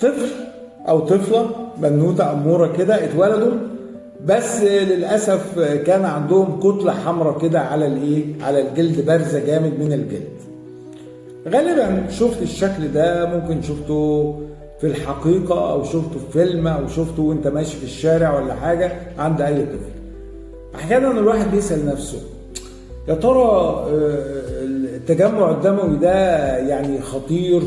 طفل او طفله بنوته اموره كده اتولدوا، بس للاسف كان عندهم كتله حمراء كده على على الجلد، بارزه جامد من الجلد. غالبا شفت الشكل ده، ممكن شفته في الحقيقه او شفته في فيلم او شفته وانت ماشي في الشارع ولا حاجه عند اي طفل. احيانا الواحد بيسال نفسه يا ترى التجمع الدموي ده يعني خطير،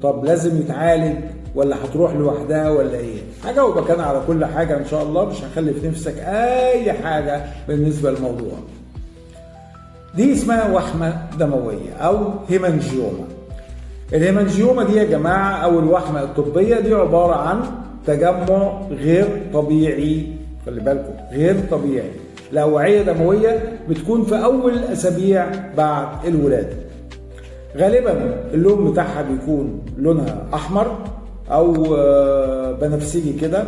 طب لازم يتعالج ولا هتروح لوحدها ولا ايه؟ هجاوبك انا على كل حاجه ان شاء الله، مش هخلي في نفسك اي حاجه بالنسبه للموضوع. دي اسمها وحمه دمويه او هيمانجيوما. الهيمانجيوما دي يا جماعه او الوحمه الطبيه دي عباره عن تجمع غير طبيعي، خلي بالكم غير طبيعي لأوعية دموية بتكون في أول أسابيع بعد الولادة. غالبا اللون بتاعها بيكون لونها أحمر أو بنفسجي كده.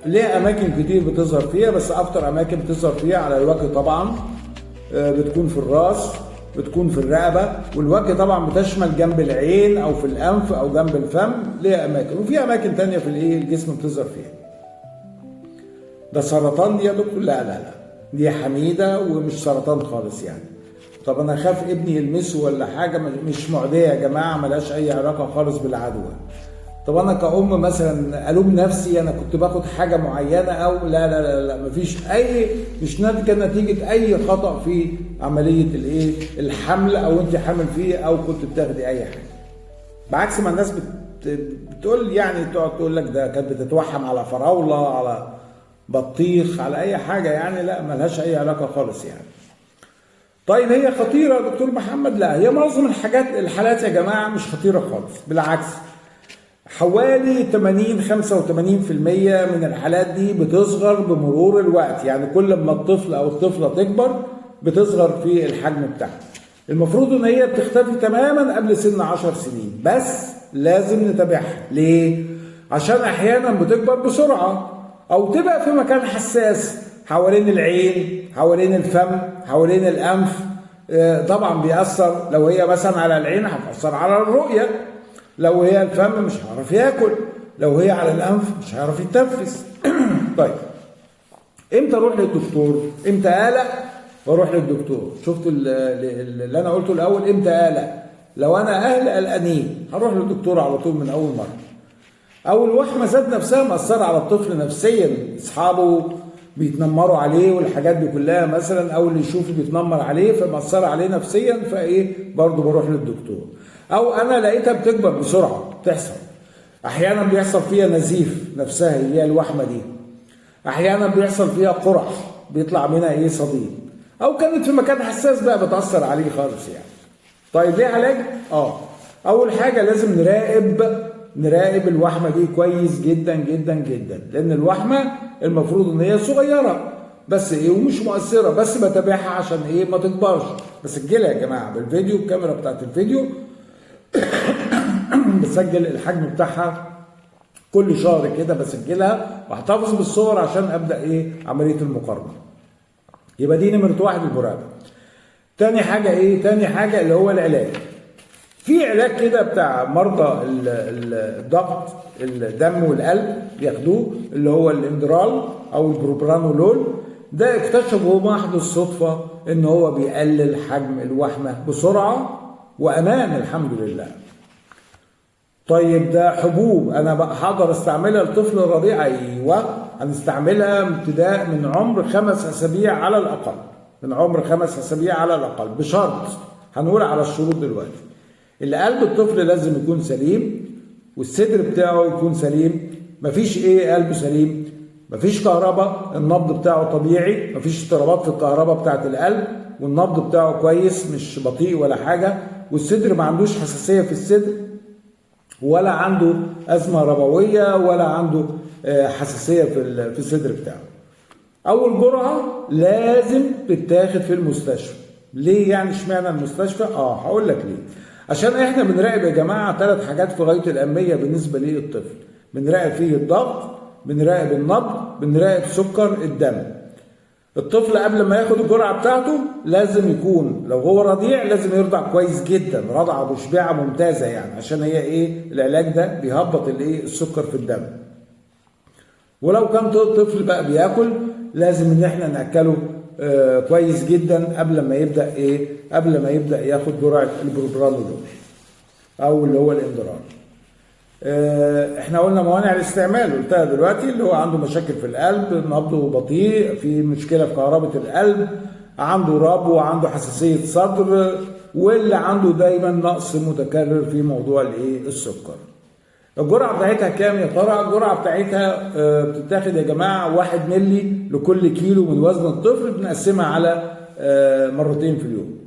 ليها أماكن كتير بتظهر فيها، بس أكتر أماكن بتظهر فيها على الوجه طبعا، بتكون في الراس، بتكون في الرقبة، والوجه طبعا بتشمل جنب العين أو في الأنف أو جنب الفم. ليها أماكن، وفي أماكن تانية في الجسم بتظهر فيها. ده سرطان دي يا دكتور؟ لا لا لا، دي حميده ومش سرطان خالص يعني. طب انا اخاف ابني يلمسه ولا حاجه؟ مش معديه يا جماعه، ملهاش اي علاقه خالص بالعدوى. طب انا كأم مثلا الوم نفسي، انا كنت باخد حاجه معينه او لا لا لا لا، مفيش اي، مش نتيجه اي خطأ في عمليه الحمل او انت حامل فيه او كنت بتاخدي اي حاجه. بعكس ما الناس بتقول يعني، تقعد تقول لك ده كانت بتتوحم على فراوله، على بطيخ، على اي حاجه يعني. لا، ملهاش اي علاقه خالص يعني. طيب هي خطيره يا دكتور محمد؟ لا، هي معظم الحالات يا جماعه مش خطيره خالص، بالعكس. حوالي 80-85% من الحالات دي بتصغر بمرور الوقت، يعني كل ما الطفل او الطفله تكبر بتصغر في الحجم بتاعها. المفروض ان هي بتختفي تماما قبل سن 10 سنين، بس لازم نتابعها. ليه؟ عشان احيانا بتكبر بسرعه او تبقى في مكان حساس، حوالين العين، حوالين الفم، حوالين الانف. طبعا بيأثر. لو هي مثلا على العين هتأثر على الرؤية، لو هي الفم مش هيعرف ياكل، لو هي على الانف مش هيعرف يتنفس. طيب امتى اروح للدكتور؟ امتى اقلق واروح للدكتور؟ شفت اللي انا قلته الاول، امتى اقلق؟ لو انا اهل قلقانين هروح للدكتور على طول من اول مره. او الوحمه ذات نفسها مأثره على الطفل نفسيا، اصحابه بيتنمروا عليه والحاجات دي كلها مثلا، او اللي يشوفه بيتنمر عليه فمأثره عليه نفسيا، برضه بروح للدكتور. او انا لقيتها بتكبر بسرعه، بتحصل احيانا بيحصل فيها نزيف نفسها هي الوحمه دي، احيانا بيحصل فيها قرح بيطلع منها صديد، او كانت في مكان حساس بقى بتأثر عليه خالص يعني. طيب ليه علاج؟ اول حاجه لازم نراقب الوحمه دي كويس جدا جدا جدا، لان الوحمه المفروض ان هي صغيره بس ومش مؤثره، بس بتابعها عشان ما تكبرش. بسجلها يا جماعه بالفيديو، الكاميرا بتاعت الفيديو بسجل الحجم بتاعها كل شهر كده، بسجلها واحتفظ بالصور عشان ابدا عمليه المقارنه. يبقى دي نمره 1 المراقبه. تاني حاجه تاني حاجه اللي هو العلاج. في علاج كده بتاع مرضى الضغط الدم والقلب بياخدوه، اللي هو الاندرال او البروبرانولول. ده اكتشفوا محض الصدفه ان هو بيقلل حجم الوحمه بسرعه وامان الحمد لله. طيب ده حبوب انا بقى هقدر استعملها لطفل رضيع؟ ايوه، هنستعملها ابتداء من عمر 5 أسابيع على الاقل، من عمر 5 أسابيع على الاقل، بشرط هنقول على الشروط دلوقتي. القلب الطفل لازم يكون سليم، والصدر بتاعه يكون سليم، مفيش قلبه سليم، مفيش كهرباء، النبض بتاعه طبيعي، مفيش اضطرابات في الكهرباء بتاعه القلب، والنبض بتاعه كويس مش بطيء ولا حاجه، والصدر ما عندوش حساسيه في الصدر، ولا عنده ازمه ربويه، ولا عنده حساسيه في الصدر بتاعه. اول جرعه لازم تتاخد في المستشفى. ليه يعني؟ اشمعنى المستشفى؟ هقول لك ليه. عشان احنا بنراقب يا جماعه 3 حاجات في غايه الاهميه بالنسبه للطفل. بنراقب فيه الضغط، بنراقب النبض، بنراقب سكر الدم. الطفل قبل ما ياخد الجرعه بتاعته لازم يكون، لو هو رضيع لازم يرضع كويس جدا، رضعه مشبعه ممتازه يعني، عشان هي ايه العلاج ده بيهبط الايه السكر في الدم. ولو كان طفل بقى بياكل لازم ان احنا ناكله كويس جدا قبل ما يبدا ياخد جرعه البروبرانولول او اللي هو الاندرال. احنا قلنا موانع الاستعمال، قلتها دلوقتي، اللي هو عنده مشاكل في القلب، نبضه بطيء، في مشكله في كهربة القلب، عنده ربو وعنده حساسيه صدر، واللي عنده دايما نقص متكرر في موضوع السكر. الجرعه بتاعتها كام يا ترى؟ الجرعه بتاعتها بتتاخد يا جماعه 1 مللي لكل كيلو من وزن الطفل، بنقسمها على مرتين في اليوم.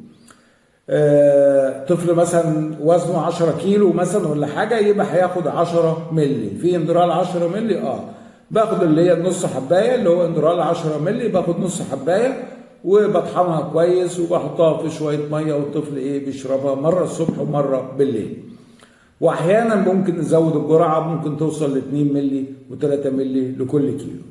طفل مثلا وزنه 10 كيلو مثلا ولا حاجه، يبقى هياخد 10 مللي في اندرال 10 مللي. باخد اللي هي النص حبايه اللي هو اندرال 10 مللي، باخد نص حبايه وبطحنها كويس وبحطها في شويه ميه، والطفل بيشربها مره الصبح ومره بالليل. واحيانا ممكن نزود الجرعه، ممكن توصل ل 2 مللي و3 مللي لكل كيلو.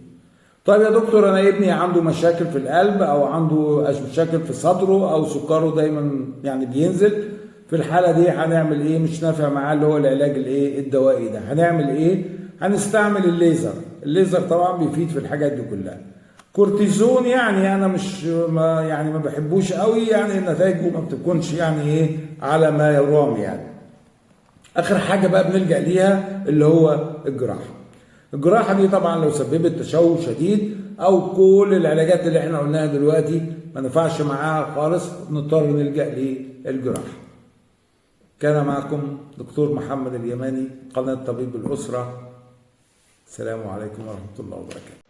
طيب يا دكتور انا ابني عنده مشاكل في القلب او عنده مشاكل في صدره او سكره دايما يعني بينزل، في الحاله دي هنعمل ايه؟ مش نافع معاه اللي هو العلاج الدوائي ده، هنعمل ايه؟ هنستعمل الليزر. الليزر طبعا بيفيد في الحاجات دي كلها. كورتيزون يعني انا مش ما بحبوش قوي، يعني نتائجه ما بتكونش يعني على ما يرام يعني. اخر حاجه بقى بنلجأ ليها اللي هو الجراحه. الجراحه دي طبعا لو سببت تشوه شديد او كل العلاجات اللي احنا قلناها دلوقتي ما نفعش معاها خالص، نضطر نلجأ للجراحه. كان معكم دكتور محمد اليماني، قناه طبيب الاسره. السلام عليكم ورحمه الله وبركاته.